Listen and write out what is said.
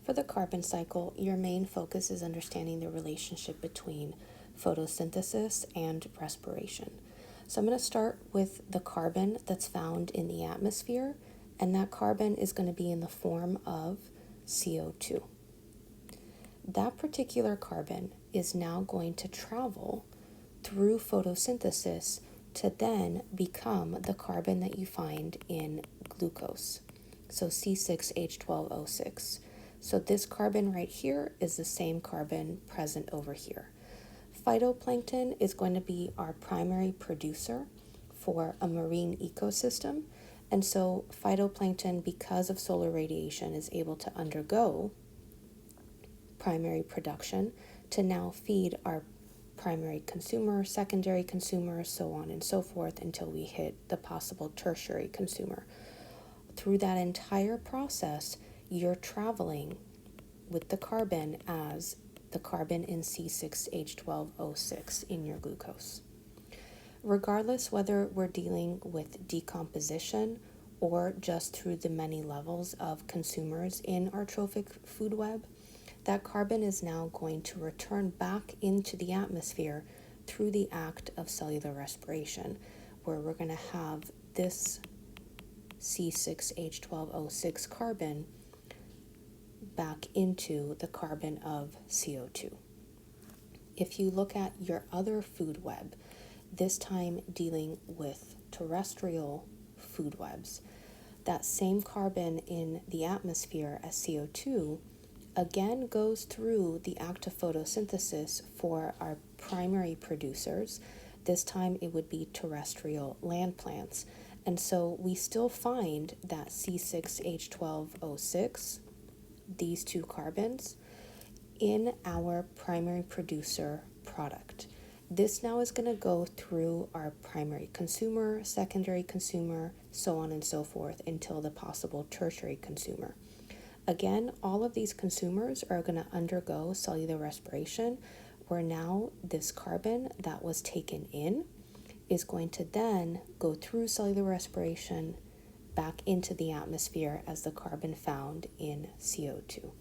For the carbon cycle, your main focus is understanding the relationship between photosynthesis and respiration. So I'm going to start with the carbon that's found in the atmosphere, and that carbon is going to be in the form of CO2. That particular carbon is now going to travel through photosynthesis to then become the carbon that you find in glucose, so C6H12O6. So this carbon right here is the same carbon present over here. Phytoplankton is going to be our primary producer for a marine ecosystem, and so phytoplankton, because of solar radiation, is able to undergo primary production to now feed our primary consumer, secondary consumer, so on and so forth until we hit the possible tertiary consumer. Through that entire process, you're traveling with the carbon as the carbon in C6H12O6 in your glucose. Regardless whether we're dealing with decomposition or just through the many levels of consumers in our trophic food web, that carbon is now going to return back into the atmosphere through the act of cellular respiration, where we're going to have this C6H12O6 carbon back into the carbon of CO2. If you look at your other food web, this time dealing with terrestrial food webs, that same carbon in the atmosphere as CO2 again goes through the act of photosynthesis for our primary producers. This time it would be terrestrial land plants. And so we still find that C6H12O6, these two carbons, in our primary producer product. This now is going to go through our primary consumer, secondary consumer, so on and so forth until the possible tertiary consumer. Again, all of these consumers are going to undergo cellular respiration, where now this carbon that was taken in is going to then go through cellular respiration back into the atmosphere as the carbon found in CO2.